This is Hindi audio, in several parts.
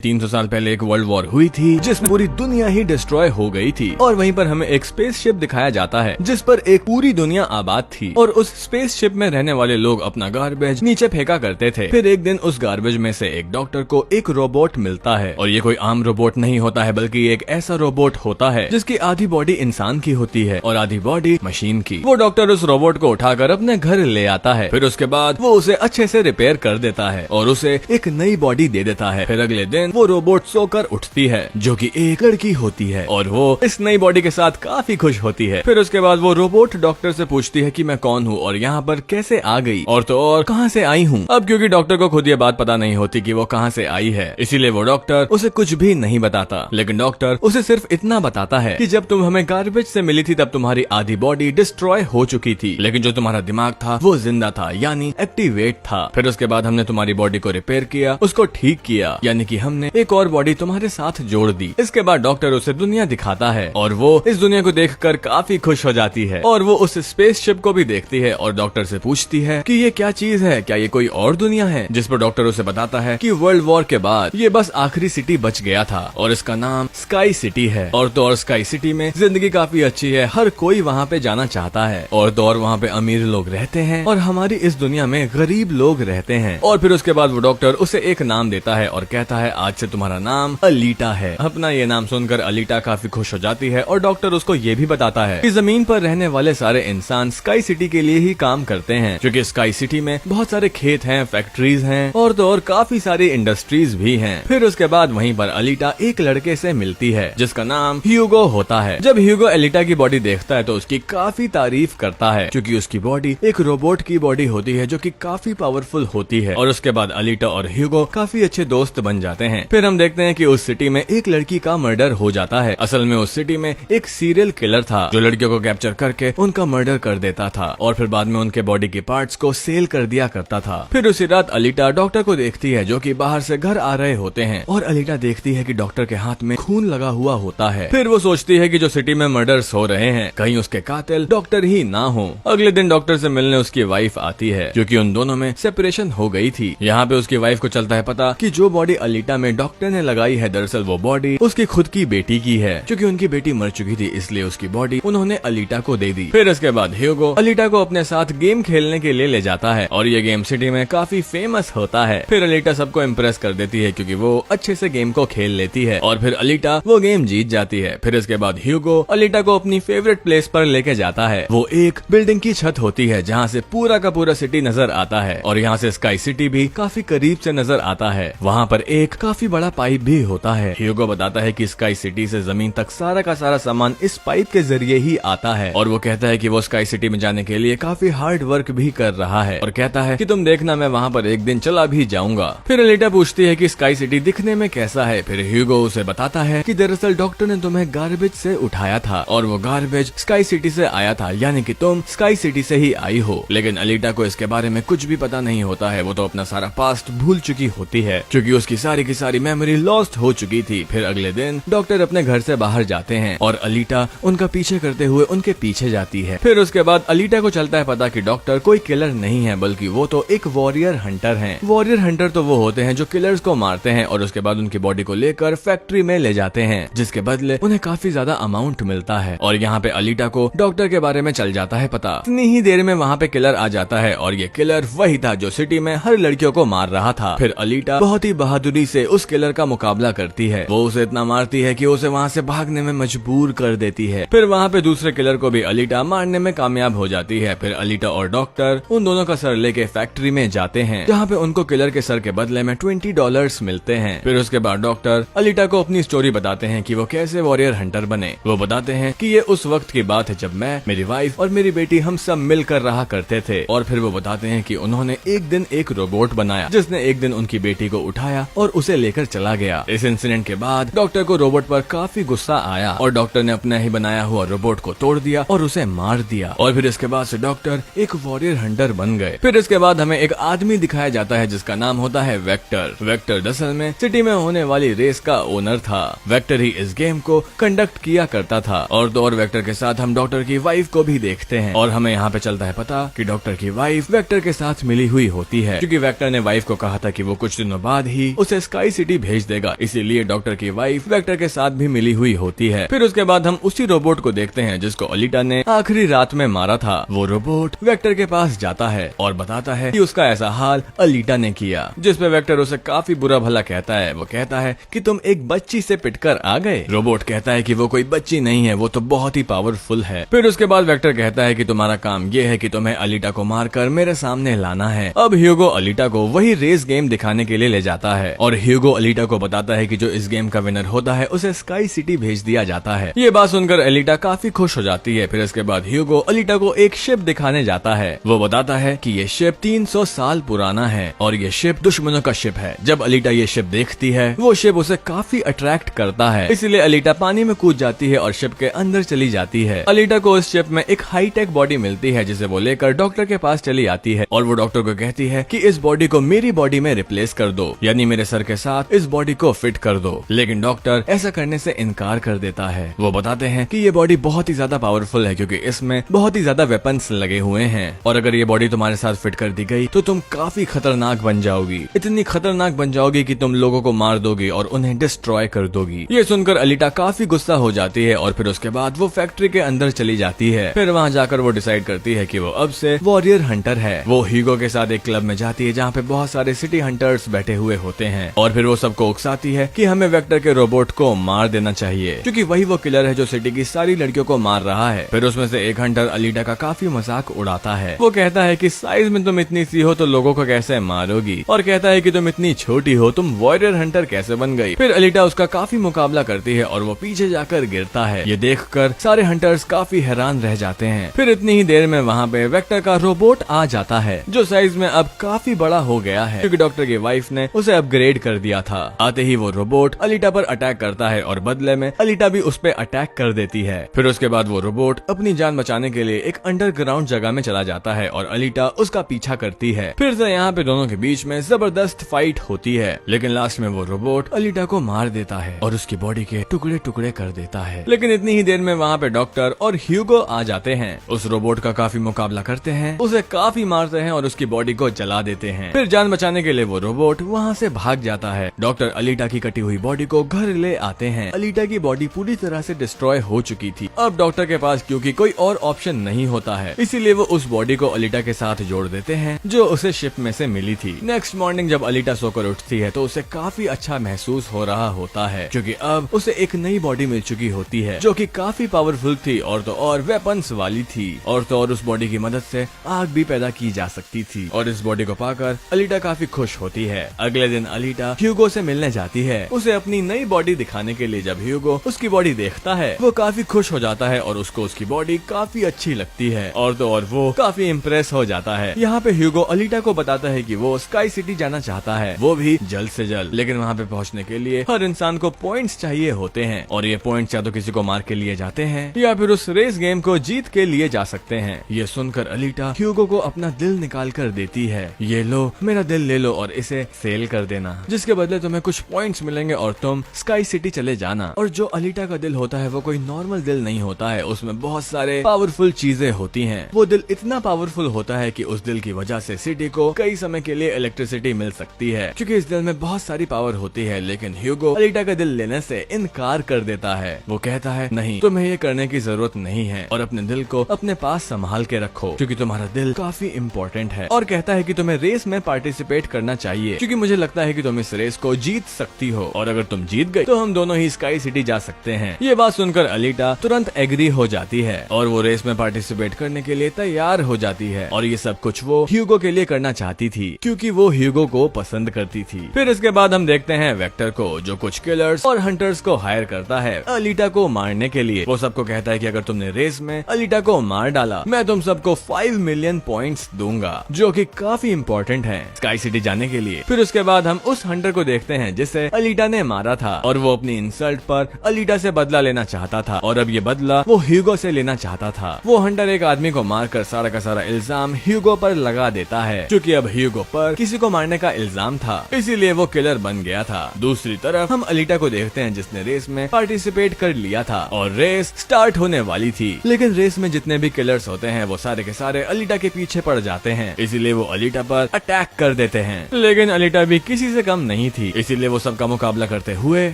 300 साल पहले एक वर्ल्ड वॉर हुई थी जिसमें पूरी दुनिया ही डिस्ट्रॉय हो गई थी और वहीं पर हमें एक स्पेसशिप दिखाया जाता है जिस पर एक पूरी दुनिया आबाद थी और उस स्पेसशिप में रहने वाले लोग अपना गार्बेज नीचे फेंका करते थे। फिर एक दिन उस गार्बेज में से एक डॉक्टर को एक रोबोट मिलता है और ये कोई आम रोबोट नहीं होता है बल्कि एक ऐसा रोबोट होता है जिसकी आधी बॉडी इंसान की होती है और आधी बॉडी मशीन की। वो डॉक्टर उस रोबोट को उठाकर अपने घर ले आता है। फिर उसके बाद वो उसे अच्छे से रिपेयर कर देता है और उसे एक नई बॉडी दे देता है। फिर अगले दिन वो रोबोट सोकर उठती है जो कि एक लड़की होती है और वो इस नई बॉडी के साथ काफी खुश होती है। फिर उसके बाद वो रोबोट डॉक्टर से पूछती है कि मैं कौन हूँ और यहाँ पर कैसे आ गई और तो और कहाँ से आई हूँ। अब क्योंकि डॉक्टर को खुद ये बात पता नहीं होती कि वो कहाँ से आई है, इसीलिए वो डॉक्टर उसे कुछ भी नहीं बताता। लेकिन डॉक्टर उसे सिर्फ इतना बताता है कि जब तुम हमें गार्बेज से मिली थी तब तुम्हारी आधी बॉडी डिस्ट्रॉय हो चुकी थी लेकिन जो तुम्हारा दिमाग था वो जिंदा था यानी एक्टिवेट था। फिर उसके बाद हमने तुम्हारी बॉडी को रिपेयर किया, उसको ठीक किया यानी कि हमने एक और बॉडी तुम्हारे साथ जोड़ दी। इसके बाद डॉक्टर उसे दुनिया दिखाता है और वो इस दुनिया को देखकर काफी खुश हो जाती है और वो उस स्पेसशिप को भी देखती है और डॉक्टर से पूछती है कि ये क्या चीज है, क्या ये कोई और दुनिया है। जिस पर डॉक्टर उसे बताता है कि वर्ल्ड वॉर के बाद ये बस आखिरी सिटी बच गया था और इसका नाम स्काई सिटी है और तो और स्काई सिटी में जिंदगी काफी अच्छी है, हर कोई वहाँ पे जाना चाहता है और तो और वहाँ पे अमीर लोग रहते हैं और हमारी इस दुनिया में गरीब लोग रहते हैं। और फिर उसके बाद वो डॉक्टर उसे एक नाम देता है और कहता है आज से तुम्हारा नाम अलीटा है। अपना ये नाम सुनकर अलीटा काफी खुश हो जाती है और डॉक्टर उसको ये भी बताता है कि जमीन पर रहने वाले सारे इंसान स्काई सिटी के लिए ही काम करते हैं क्योंकि स्काई सिटी में बहुत सारे खेत हैं, फैक्ट्रीज हैं और तो और काफी सारी इंडस्ट्रीज भी हैं। फिर उसके बाद वहीं पर अलीटा एक लड़के से मिलती है जिसका नाम ह्यूगो होता है। जब ह्यूगो अलीटा की बॉडी देखता है तो उसकी काफी तारीफ करता है क्योंकि उसकी बॉडी एक रोबोट की बॉडी होती है जो कि काफी पावरफुल होती है। और उसके बाद अलीटा और ह्यूगो काफी अच्छे दोस्त बन जाते हैं। फिर हम देखते हैं कि उस सिटी में एक लड़की का मर्डर हो जाता है। असल में उस सिटी में एक सीरियल किलर था जो लड़कियों को कैप्चर करके उनका मर्डर कर देता था और फिर बाद में उनके बॉडी के पार्ट्स को सेल कर दिया करता था। फिर उसी रात अलीटा डॉक्टर को देखती है जो कि बाहर से घर आ रहे होते हैं और अलीटा देखती है कि डॉक्टर के हाथ में खून लगा हुआ होता है। फिर वो सोचती है कि जो सिटी में मर्डर्स हो रहे हैं कहीं उसके कातिल डॉक्टर ही ना हो। अगले दिन डॉक्टर से मिलने उसकी वाइफ आती है क्योंकि उन दोनों में सेपरेशन हो गई थी। यहाँ पे उसकी वाइफ को चलता है पता कि जो बॉडी अलीटा में डॉक्टर ने लगाई है दरअसल वो बॉडी उसकी खुद की बेटी की है। क्योंकि उनकी बेटी मर चुकी थी इसलिए उसकी बॉडी उन्होंने अलीटा को दे दी। फिर इसके बाद ह्यूगो अलीटा को अपने साथ गेम खेलने के लिए ले जाता है और ये गेम सिटी में काफी फेमस होता है। फिर अलीटा सबको इम्प्रेस कर देती है क्योंकि वो अच्छे से गेम को खेल लेती है और फिर अलीटा वो गेम जीत जाती है। फिर इसके बाद ह्यूगो अलीटा को अपनी फेवरेट प्लेस पर लेके जाता है। वो एक बिल्डिंग की छत होती है जहाँ से पूरा का पूरा सिटी नजर आता है और यहाँ से स्काई सिटी भी काफी करीब से नजर आता है। वहाँ पर एक काफी बड़ा पाइप भी होता है। ह्यूगो बताता है कि स्काई सिटी से जमीन तक सारा का सारा सामान इस पाइप के जरिए ही आता है और वो कहता है कि वो स्काई सिटी में जाने के लिए काफी हार्ड वर्क भी कर रहा है और कहता है कि तुम देखना मैं वहाँ पर एक दिन चला भी जाऊंगा। फिर अलीटा पूछती है कि स्काई सिटी दिखने में कैसा है। फिर ह्यूगो उसे बताता है कि दरअसल डॉक्टर ने तुम्हें गार्बेज से उठाया था और वो गार्बेज स्काई सिटी से आया था यानी कि तुम स्काई सिटी से ही आई हो। लेकिन अलीटा को इसके बारे में कुछ भी पता नहीं होता है। वो तो अपना सारा पास्ट भूल चुकी होती है क्योंकि उसकी सारी की सारी मेमोरी लॉस्ट हो चुकी थी। फिर अगले दिन डॉक्टर अपने घर से बाहर जाते हैं और अलीटा उनका पीछे करते हुए उनके पीछे जाती है। फिर उसके बाद अलीटा को चलता है पता कि डॉक्टर कोई किलर नहीं है बल्कि वो तो एक वॉरियर हंटर हैं। वॉरियर हंटर तो वो होते हैं जो किलर्स को मारते हैं और उसके बाद उनकी बॉडी को लेकर फैक्ट्री में ले जाते हैं जिसके बदले उन्हें काफी ज्यादा अमाउंट मिलता है। और यहाँ पे अलीटा को डॉक्टर के बारे में चल जाता है पता। इतनी ही देर में वहाँ पे किलर आ जाता है और ये किलर वही था जो सिटी में हर लड़कियों को मार रहा था। फिर अलीटा बहुत ही बहादुरी से उस किलर का मुकाबला करती है। वो उसे इतना मारती है कि उसे वहाँ से भागने में मजबूर कर देती है। फिर वहाँ पे दूसरे किलर को भी अलीटा मारने में कामयाब हो जाती है। फिर अलीटा और डॉक्टर उन दोनों का सर लेके फैक्ट्री में जाते हैं जहाँ पे उनको किलर के सर के बदले में $20 मिलते हैं। फिर उसके बाद डॉक्टर अलीटा को अपनी स्टोरी बताते हैं कि वो कैसे वॉरियर हंटर बने। वो बताते हैं कि ये उस वक्त की बात है जब मैं, मेरी वाइफ और मेरी बेटी हम सब मिलकर रहा करते थे। और फिर वो बताते हैं कि उन्होंने एक दिन एक रोबोट बनाया जिसने एक दिन उनकी बेटी को उठाया और उसे लेकर चला गया। इस इंसिडेंट के बाद डॉक्टर को रोबोट पर काफी गुस्सा आया और डॉक्टर ने अपना ही बनाया हुआ रोबोट को तोड़ दिया और उसे मार दिया। और फिर इसके बाद से डॉक्टर एक वॉरियर हंटर बन गए। फिर इसके बाद हमें एक आदमी दिखाया जाता है जिसका नाम होता है वेक्टर। वेक्टर दरअसल में सिटी में होने वाली रेस का ओनर था। वेक्टर ही इस गेम को कंडक्ट किया करता था और तो और वेक्टर के साथ हम डॉक्टर की वाइफ को भी देखते हैं और हमें यहाँ पे चलता है पता कि डॉक्टर की वाइफ वेक्टर के साथ मिली हुई होती है क्योंकि वेक्टर ने वाइफ को कहा था कि वो कुछ दिनों बाद ही उसे स्काई स्काई सिटी भेज देगा, इसीलिए डॉक्टर की वाइफ वेक्टर के साथ भी मिली हुई होती है। फिर उसके बाद हम उसी रोबोट को देखते हैं जिसको अलीटा ने आखिरी रात में मारा था। वो रोबोट वेक्टर के पास जाता है और बताता है कि उसका ऐसा हाल अलीटा ने किया, जिसपे वेक्टर उसे काफी बुरा भला कहता है। वो कहता है कि तुम एक बच्ची से पिटकर आ गए। रोबोट कहता है कि वो कोई बच्ची नहीं है, वो तो बहुत ही पावरफुल है। फिर उसके बाद वेक्टर कहता है कि तुम्हारा काम ये है कि तुम्हें अलीटा को मारकर मेरे सामने लाना है। अब ह्यूगो अलीटा को वही रेस गेम दिखाने के लिए ले जाता है और ह्यूगो अलीटा को बताता है कि जो इस गेम का विनर होता है उसे स्काई सिटी भेज दिया जाता है। ये बात सुनकर अलीटा काफी खुश हो जाती है। फिर इसके बाद ह्यूगो अलीटा को एक शिप दिखाने जाता है। वो बताता है कि ये शिप 300 साल पुराना है और ये शिप दुश्मनों का शिप है। जब अलीटा ये शिप देखती है, वो शिप उसे काफी अट्रैक्ट करता है, इसलिए अलीटा पानी में कूद जाती है और शिप के अंदर चली जाती है। अलीटा को उस शिप में एक हाईटेक बॉडी मिलती है जिसे वो लेकर डॉक्टर के पास चली आती है और वो डॉक्टर को कहती है कि इस बॉडी को मेरी बॉडी में रिप्लेस कर दो, यानी मेरे सर के साथ इस बॉडी को फिट कर दो। लेकिन डॉक्टर ऐसा करने से इनकार कर देता है। वो बताते हैं कि ये बॉडी बहुत ही ज्यादा पावरफुल है क्योंकि इसमें बहुत ही ज्यादा वेपन्स लगे हुए हैं और अगर ये बॉडी तुम्हारे साथ फिट कर दी गई तो तुम काफी खतरनाक बन जाओगी, इतनी खतरनाक बन जाओगी कि तुम लोगों को मार दोगी और उन्हें डिस्ट्रॉय कर दोगी। ये सुनकर अलीटा काफी गुस्सा हो जाती है और फिर उसके बाद वो फैक्ट्री के अंदर चली जाती है। फिर वहाँ जाकर वो डिसाइड करती है कि वो अब से वॉरियर हंटर है। वो ह्यूगो के साथ एक क्लब में जाती है जहाँ पे बहुत सारे सिटी हंटर्स बैठे हुए होते हैं और फिर वो सबको उकसाती है कि हमें वेक्टर के रोबोट को मार देना चाहिए क्योंकि वही वो किलर है जो सिटी की सारी लड़कियों को मार रहा है। फिर उसमें से एक हंटर अलीटा का काफी मजाक उड़ाता है। वो कहता है कि साइज में तुम इतनी सी हो तो लोगों को कैसे मारोगी, और कहता है कि तुम इतनी छोटी हो, तुम वॉरियर हंटर कैसे बन गई। फिर अलीटा उसका काफी मुकाबला करती है और वो पीछे जाकर गिरता है। ये देखकर सारे हंटर्स काफी हैरान रह जाते हैं। फिर इतनी ही देर में वहाँ पे वेक्टर का रोबोट आ जाता है जो साइज में अब काफी बड़ा हो गया है क्योंकि डॉक्टर की वाइफ ने उसे अपग्रेड कर दिया था। आते ही वो रोबोट अलीटा पर अटैक करता है और बदले में अलीटा भी उस पर अटैक कर देती है। फिर उसके बाद वो रोबोट अपनी जान बचाने के लिए एक अंडरग्राउंड जगह में चला जाता है और अलीटा उसका पीछा करती है। फिर से यहाँ पे दोनों के बीच में जबरदस्त फाइट होती है, लेकिन लास्ट में वो रोबोट अलीटा को मार देता है और उसकी बॉडी के टुकड़े टुकड़े कर देता है। लेकिन इतनी ही देर में वहाँ पे डॉक्टर और ह्यूगो आ जाते हैं। उस रोबोट का काफी मुकाबला करते हैं, उसे काफी मारते हैं और उसकी बॉडी को जला देते हैं। फिर जान बचाने के लिए वो रोबोट वहाँ से भाग जाता है। डॉक्टर अलीटा की कटी हुई बॉडी को घर ले आते हैं। अलीटा की बॉडी पूरी तरह से डिस्ट्रॉय हो चुकी थी। अब डॉक्टर के पास क्योंकि कोई और ऑप्शन नहीं होता है, इसीलिए वो उस बॉडी को अलीटा के साथ जोड़ देते हैं जो उसे शिप में से मिली थी। नेक्स्ट मॉर्निंग जब अलीटा सोकर उठती है तो उसे काफी अच्छा महसूस हो रहा होता है क्योंकि अब उसे एक नई बॉडी मिल चुकी होती है जो कि काफी पावरफुल थी और तो और वेपन्स वाली थी और तो और उस बॉडी की मदद से आग भी पैदा की जा सकती थी और इस बॉडी को पाकर अलीटा काफी खुश होती है। अगले दिन अलीटा ह्यूगो से मिलने जाती है उसे अपनी नई बॉडी दिखाने के लिए। जब ह्यूगो उसकी बॉडी देखता है वो काफी खुश हो जाता है और उसको उसकी बॉडी काफी अच्छी लगती है और तो और वो काफी इम्प्रेस हो जाता है। यहाँ पे ह्यूगो अलीटा को बताता है कि वो स्काई सिटी जाना चाहता है, वो भी जल्द से जल्द, लेकिन वहाँ पे पहुँचने के लिए हर इंसान को पॉइंट्स चाहिए होते हैं और ये पॉइंट्स या तो किसी को मार के लिए जाते हैं या फिर उस रेस गेम को जीत के लिए जा सकते हैं। ये सुनकर अलीटा ह्यूगो को अपना दिल निकाल कर देती है। ये लो, मेरा दिल ले लो और इसे सेल कर देना, जिसके बदले तुम्हें कुछ पॉइंट्स मिलेंगे और तुम स्काई सिटी चले जाना। और जो अलीटा का दिल होता है वो कोई नॉर्मल दिल नहीं होता है, उसमें बहुत सारे पावरफुल चीजें होती हैं। वो दिल इतना पावरफुल होता है कि उस दिल की वजह से सिटी को कई समय के लिए इलेक्ट्रिसिटी मिल सकती है क्योंकि इस दिल में बहुत सारी पावर होती है। लेकिन ह्यूगो अलीटा का दिल लेने से इनकार कर देता है। वो कहता है नहीं, तुम्हें ये करने की जरूरत नहीं है और अपने दिल को अपने पास संभाल के रखो क्योंकि तुम्हारा दिल काफी इम्पोर्टेंट है। और कहता है कि तुम्हें रेस में पार्टिसिपेट करना चाहिए क्योंकि मुझे लगता है कि तुम इस रेस को जीत सकती हो और अगर तुम जीत गई तो हम दोनों ही स्काई सिटी जा सकते हैं। ये बात सुनकर अलीटा तुरंत एग्री हो जाती है और वो रेस में पार्टिसिपेट करने के लिए तैयार हो जाती है और ये सब कुछ वो ह्यूगो के लिए करना चाहती थी क्योंकि वो ह्यूगो को पसंद करती थी। फिर इसके बाद हम देखते हैं वेक्टर को जो कुछ किलर्स और हंटर्स को हायर करता है अलीटा को मारने के लिए। वो सबको कहता है कि अगर तुमने रेस में अलीटा को मार डाला मैं तुम सबको 5 मिलियन पॉइंट्स दूंगा जो कि काफी इम्पोर्टेंट है स्काई सिटी जाने के लिए। फिर उसके बाद हम उस हंटर को देखते हैं जिसे अलीटा ने मारा था और वो अपनी इंसल्ट पर अलीटा से बदला लेना चाहता था और अब ये बदला वो ह्यूगो से लेना चाहता था। वो हंटर एक आदमी को मारकर सारा का सारा इल्जाम ह्यूगो पर लगा देता है क्योंकि अब ह्यूगो पर किसी को मारने का इल्जाम था, इसीलिए वो किलर बन गया था। दूसरी तरफ हम अलीटा को देखते हैं जिसने रेस में पार्टिसिपेट कर लिया था और रेस स्टार्ट होने वाली थी, लेकिन रेस में जितने भी किलर्स होते हैं वो सारे के सारे अलीटा के पीछे पड़ जाते हैं, इसीलिए वो अलीटा पर अटैक कर देते हैं। लेकिन अलीटा भी किसी से कम नहीं नहीं थी, इसीलिए वो सबका मुकाबला करते हुए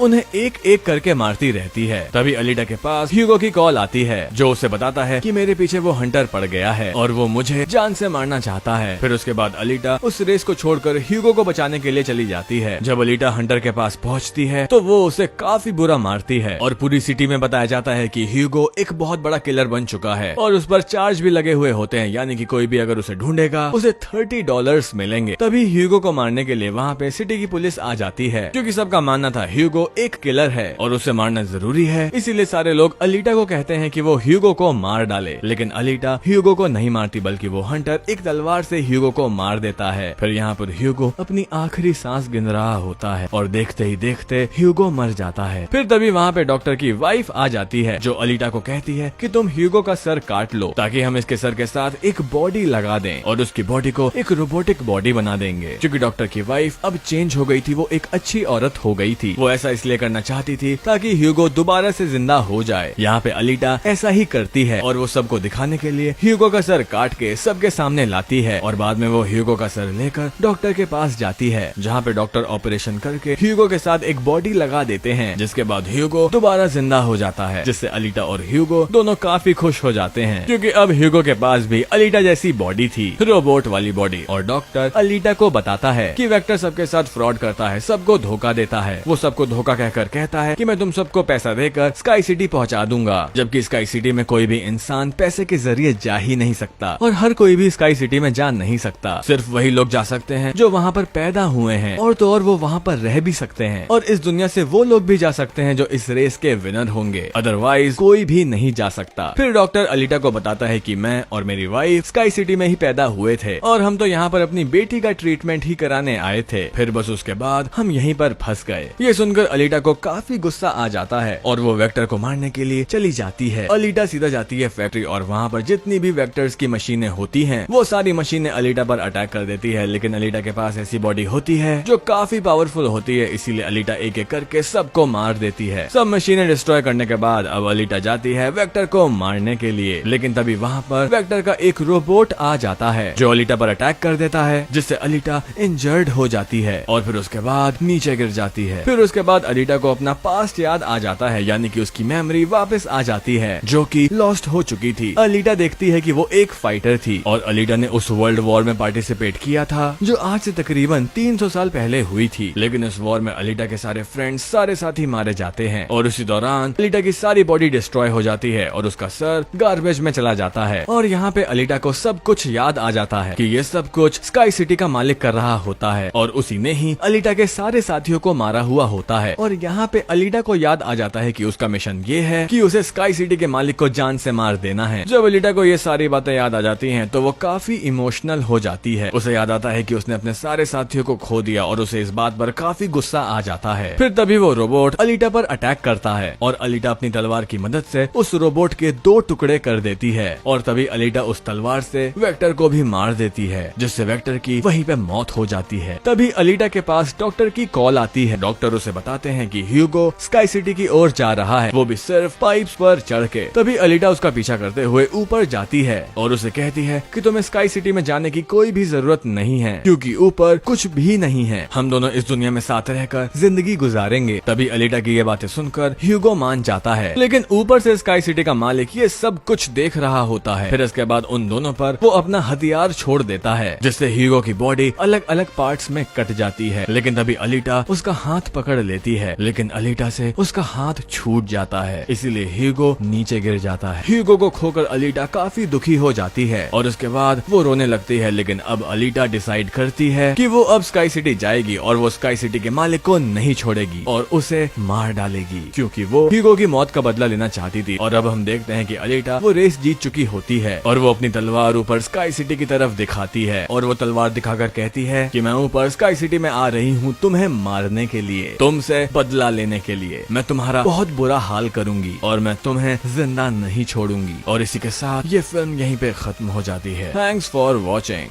उन्हें एक एक करके मारती रहती है। तभी अलीटा के पास ह्यूगो की कॉल आती है जो उसे बताता है कि मेरे पीछे वो हंटर पड़ गया है और वो मुझे जान से मारना चाहता है। फिर उसके बाद अलीटा उस रेस को छोड़कर ह्यूगो को बचाने के लिए चली जाती है। जब अलीटा हंटर के पास पहुंचती है तो वो उसे काफी बुरा मारती है और पूरी सिटी में बताया जाता है कि ह्यूगो एक बहुत बड़ा किलर बन चुका है और उस पर चार्ज भी लगे हुए होते हैं, यानी कि कोई भी अगर उसे ढूंढेगा उसे $30 मिलेंगे। तभी ह्यूगो को मारने के लिए वहाँ पे सिटी की पुलिस आ जाती है क्योंकि सबका मानना था ह्यूगो एक किलर है और उसे मारना जरूरी है। इसीलिए सारे लोग अलीटा को कहते हैं कि वो ह्यूगो को मार डाले, लेकिन अलीटा ह्यूगो को नहीं मारती बल्कि वो हंटर एक तलवार से ह्यूगो को मार देता है। फिर यहाँ पर ह्यूगो अपनी आखिरी सांस गिन रहा होता है और देखते ही देखते ह्यूगो मर जाता है। फिर तभी वहाँ पे डॉक्टर की वाइफ आ जाती है जो अलीटा को कहती है कि तुम ह्यूगो का सर काट लो ताकि हम इसके सर के साथ एक बॉडी लगा दें और उसकी बॉडी को एक रोबोटिक बॉडी बना देंगे। क्योंकि डॉक्टर की वाइफ अब चेंज हो गई थी, वो एक अच्छी औरत हो गई थी। वो ऐसा इसलिए करना चाहती थी ताकि ह्यूगो दोबारा से जिंदा हो जाए। यहाँ पे अलीटा ऐसा ही करती है और वो सबको दिखाने के लिए ह्यूगो का सर काट के सबके सामने लाती है और बाद में वो ह्यूगो का सर लेकर डॉक्टर के पास जाती है जहाँ पे डॉक्टर ऑपरेशन करके ह्यूगो के साथ एक बॉडी लगा देते हैं, जिसके बाद ह्यूगो दोबारा जिंदा हो जाता है, जिससे अलीटा और ह्यूगो दोनों काफी खुश हो जाते हैं क्योंकि अब ह्यूगो के पास भी अलीटा जैसी बॉडी थी, रोबोट वाली बॉडी। और डॉक्टर अलीटा को बताता है कि वेक्टर सबके साथ फ्रॉड करता है, सबको धोखा देता है। वो सबको धोखा कहकर कहता है कि मैं तुम सबको पैसा देकर स्काई सिटी पहुंचा दूंगा, जबकि स्काई सिटी में कोई भी इंसान पैसे के जरिए जा ही नहीं सकता और हर कोई भी स्काई सिटी में जा नहीं सकता। सिर्फ वही लोग जा सकते हैं जो वहाँ पर पैदा हुए हैं और तो और वो वहाँ पर रह भी सकते हैं और इस दुनिया से वो लोग भी जा सकते हैं जो इस रेस के विनर होंगे, अदरवाइज कोई भी नहीं जा सकता। फिर डॉक्टर अलीटा को बताता है कि मैं और मेरी वाइफ स्काई सिटी में ही पैदा हुए थे और हम तो यहाँ पर अपनी बेटी का ट्रीटमेंट ही कराने आए थे, फिर बस उसके बाद हम यहीं पर फंस गए। ये सुनकर अलीटा को काफी गुस्सा आ जाता है और वो वेक्टर को मारने के लिए चली जाती है। अलीटा सीधा जाती है फैक्ट्री और वहाँ पर जितनी भी वेक्टर्स की मशीनें होती हैं वो सारी मशीनें अलीटा पर अटैक कर देती है, लेकिन अलीटा के पास ऐसी बॉडी होती है जो काफी पावरफुल होती है, इसीलिए अलीटा एक एक करके सबको मार देती है। सब मशीनें डिस्ट्रॉय करने के बाद अब अलीटा जाती है वेक्टर को मारने के लिए, लेकिन तभी वहाँ पर वेक्टर का एक रोबोट आ जाता है जो अलीटा पर अटैक कर देता है, जिससे अलीटा इंजर्ड हो जाती है और फिर उसके बाद नीचे गिर जाती है। फिर उसके बाद अलीटा को अपना पास्ट याद आ जाता है, यानी कि उसकी मेमोरी वापस आ जाती है जो कि लॉस्ट हो चुकी थी। अलीटा देखती है कि वो एक फाइटर थी और अलीटा ने उस वर्ल्ड वॉर में पार्टिसिपेट किया था जो आज से तकरीबन 300 साल पहले हुई थी, लेकिन इस वॉर में अलीटा के सारे फ्रेंड्स, सारे साथी मारे जाते हैं और उसी दौरान अलीटा की सारी बॉडी डिस्ट्रॉय हो जाती है और उसका सर गार्बेज में चला जाता है। और यहाँ पे अलीटा को सब कुछ याद आ जाता है कि ये सब कुछ स्काई सिटी का मालिक कर रहा होता है और उसी ने ही अलीटा के सारे साथियों को मारा हुआ होता है। और यहाँ पे अलीटा को याद आ जाता है कि उसका मिशन ये है कि उसे स्काई सिटी के मालिक को जान से मार देना है। जब अलीटा को ये सारी बातें याद आ जाती हैं तो वो काफी इमोशनल हो जाती है। उसे याद आता है कि उसने अपने सारे साथियों को खो दिया और उसे इस बात पर काफी गुस्सा आ जाता है। फिर तभी वो रोबोट अलीटा पर अटैक करता है और अलीटा अपनी तलवार की मदद से उस रोबोट के 2 टुकड़े कर देती है और तभी अलीटा उस तलवार से वेक्टर को भी मार देती है, जिससे वेक्टर की वहीं पे मौत हो जाती है। तभी अलीटा के पास डॉक्टर की कॉल आती है। डॉक्टर उसे बताते हैं कि ह्यूगो स्काई सिटी की ओर जा रहा है, वो भी सिर्फ पाइप्स पर चढ़ के। तभी अलीटा उसका पीछा करते हुए ऊपर जाती है और उसे कहती है कि तुम्हें स्काई सिटी में जाने की कोई भी जरूरत नहीं है क्योंकि ऊपर कुछ भी नहीं है, हम दोनों इस दुनिया में साथ रहकर जिंदगी गुजारेंगे। तभी अलीटा की ये बातें सुनकर ह्यूगो मान जाता है, लेकिन ऊपर से स्काई सिटी का मालिक ये सब कुछ देख रहा होता है। फिर इसके बाद उन दोनों पर वो अपना हथियार छोड़ देता है, जिससे ह्यूगो की बॉडी अलग अलग पार्ट्स में कट जाती है। लेकिन तभी अलीटा उसका हाथ पकड़ लेती है, लेकिन अलीटा से उसका हाथ छूट जाता है, इसीलिए ह्यूगो नीचे गिर जाता है। ह्यूगो को खोकर अलीटा काफी दुखी हो जाती है और उसके बाद वो रोने लगती है। लेकिन अब अलीटा डिसाइड करती है कि वो अब स्काई सिटी जाएगी और वो स्काई सिटी के मालिक को नहीं छोड़ेगी और उसे मार डालेगी क्योंकि वो ह्यूगो की मौत का बदला लेना चाहती थी। और अब हम देखते हैं कि अलीटा वो रेस जीत चुकी होती है और वो अपनी तलवार ऊपर स्काई सिटी की तरफ दिखाती है और वो तलवार दिखाकर कहती है कि मैं ऊपर स्काई सिटी में आ रही हूँ तुम्हें मारने के लिए, तुमसे बदला लेने के लिए। मैं तुम्हारा बहुत बुरा हाल करूंगी और मैं तुम्हें जिंदा नहीं छोड़ूंगी। और इसी के साथ ये फिल्म यहीं पे खत्म हो जाती है। Thanks for watching.